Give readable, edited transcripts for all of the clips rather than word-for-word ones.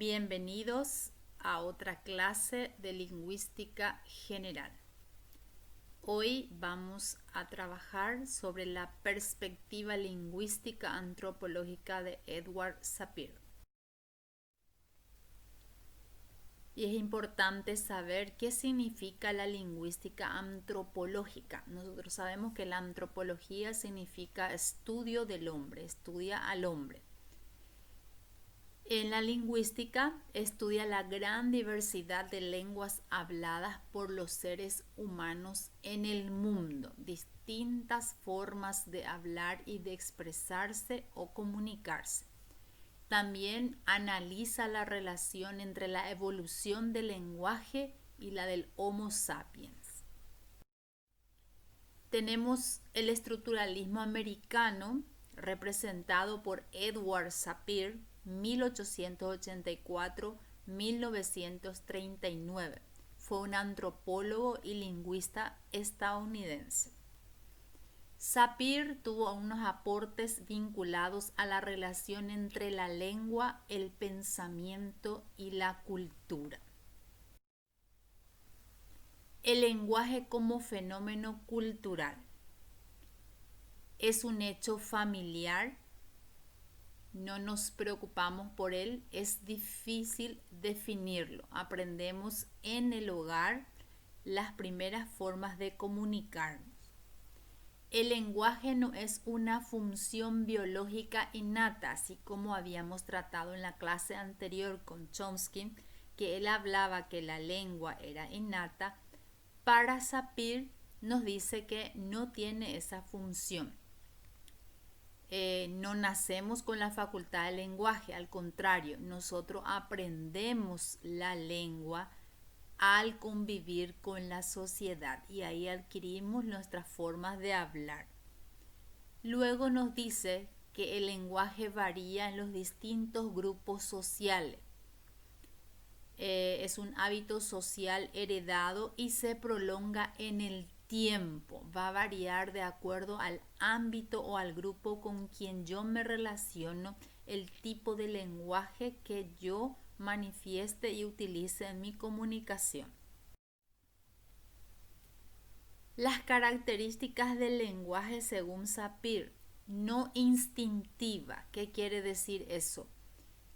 Bienvenidos a otra clase de lingüística general. Hoy vamos a trabajar sobre la perspectiva lingüística antropológica de Edward Sapir. Y es importante saber qué significa la lingüística antropológica. Nosotros sabemos que la antropología significa estudio del hombre, estudia al hombre. En la lingüística estudia la gran diversidad de lenguas habladas por los seres humanos en el mundo, distintas formas de hablar y de expresarse o comunicarse. También analiza la relación entre la evolución del lenguaje y la del Homo sapiens. Tenemos el estructuralismo americano, representado por Edward Sapir, 1884-1939. Fue un antropólogo y lingüista estadounidense. Sapir tuvo unos aportes vinculados a la relación entre la lengua, el pensamiento y la cultura. El lenguaje como fenómeno cultural es un hecho familiar. No nos preocupamos por él, es difícil definirlo. Aprendemos en el hogar las primeras formas de comunicarnos. El lenguaje no es una función biológica innata, así como habíamos tratado en la clase anterior con Chomsky, que él hablaba que la lengua era innata. Para Sapir nos dice que no tiene esa función. No nacemos con la facultad del lenguaje, al contrario, nosotros aprendemos la lengua al convivir con la sociedad y ahí adquirimos nuestras formas de hablar. Luego nos dice que el lenguaje varía en los distintos grupos sociales. Es un hábito social heredado y se prolonga en el tiempo. Va a variar de acuerdo al ámbito o al grupo con quien yo me relaciono, el tipo de lenguaje que yo manifieste y utilice en mi comunicación. Las características del lenguaje según Sapir: no instintiva. ¿Qué quiere decir eso?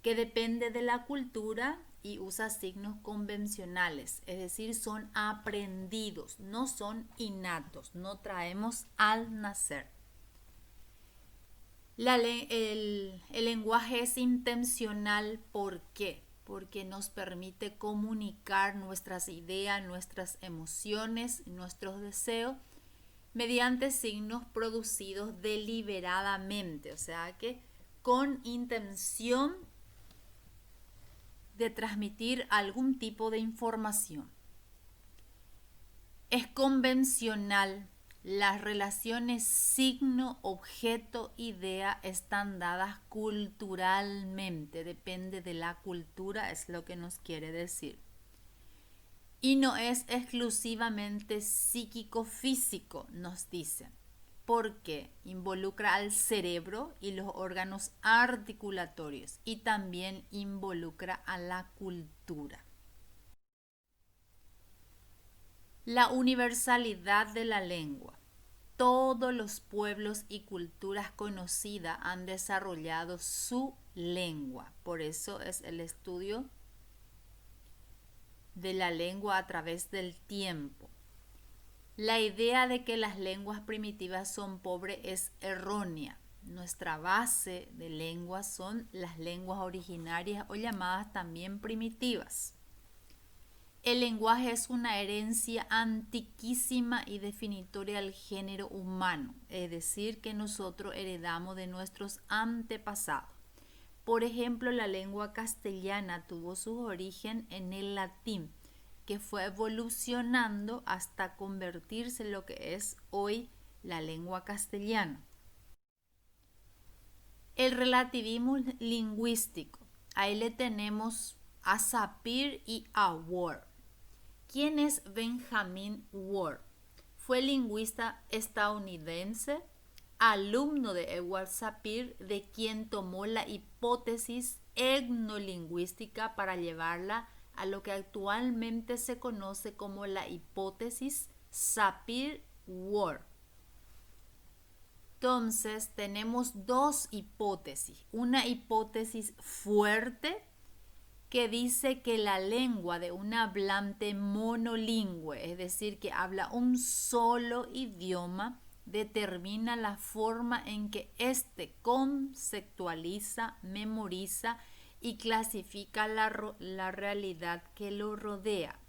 Que depende de la cultura y usa signos convencionales, es decir, son aprendidos, no son innatos, no traemos al nacer. El lenguaje es intencional, ¿por qué? Porque nos permite comunicar nuestras ideas, nuestras emociones, nuestros deseos mediante signos producidos deliberadamente, o sea que con intención de transmitir algún tipo de información. Es convencional. Las relaciones signo, objeto, idea están dadas culturalmente. Depende de la cultura, es lo que nos quiere decir. Y no es exclusivamente psíquico-físico, nos dicen, porque involucra al cerebro y los órganos articulatorios y también involucra a la cultura. La universalidad de la lengua. Todos los pueblos y culturas conocidas han desarrollado su lengua. Por eso es el estudio de la lengua a través del tiempo. La idea de que las lenguas primitivas son pobres es errónea. Nuestra base de lenguas son las lenguas originarias o llamadas también primitivas. El lenguaje es una herencia antiquísima y definitoria del género humano, es decir, que nosotros heredamos de nuestros antepasados. Por ejemplo, la lengua castellana tuvo su origen en el latín, que fue evolucionando hasta convertirse en lo que es hoy la lengua castellana. El relativismo lingüístico. Ahí le tenemos a Sapir y a Ward. ¿Quién es Benjamin Ward? Fue lingüista estadounidense, alumno de Edward Sapir, de quien tomó la hipótesis etnolingüística para llevarla a lo que actualmente se conoce como la hipótesis Sapir-Whorf. Entonces tenemos dos hipótesis. Una hipótesis fuerte que dice que la lengua de un hablante monolingüe, es decir, que habla un solo idioma, determina la forma en que éste conceptualiza, memoriza y clasifica la realidad que lo rodea.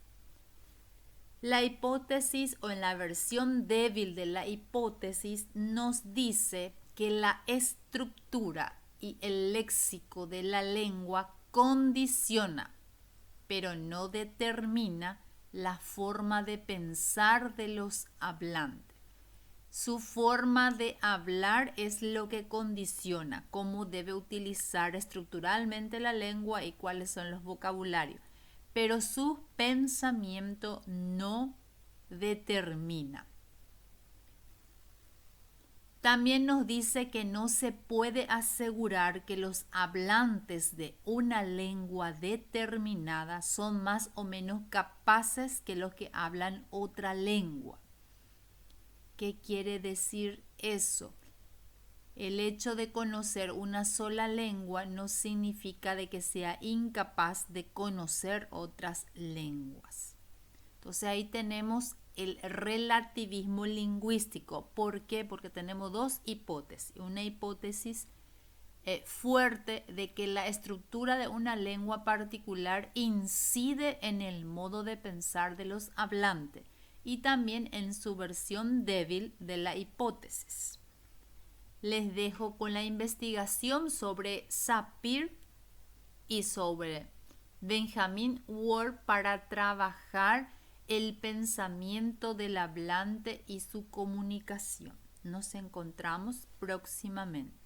La hipótesis, o en la versión débil de la hipótesis, nos dice que la estructura y el léxico de la lengua condiciona, pero no determina la forma de pensar de los hablantes. Su forma de hablar es lo que condiciona cómo debe utilizar estructuralmente la lengua y cuáles son los vocabularios, pero su pensamiento no determina. También nos dice que no se puede asegurar que los hablantes de una lengua determinada son más o menos capaces que los que hablan otra lengua. ¿Qué quiere decir eso? El hecho de conocer una sola lengua no significa de que sea incapaz de conocer otras lenguas. Entonces ahí tenemos el relativismo lingüístico. ¿Por qué? Porque tenemos dos hipótesis. Una hipótesis fuerte de que la estructura de una lengua particular incide en el modo de pensar de los hablantes y también en su versión débil de la hipótesis. Les dejo con la investigación sobre Sapir y sobre Benjamin Whorf para trabajar el pensamiento del hablante y su comunicación. Nos encontramos próximamente.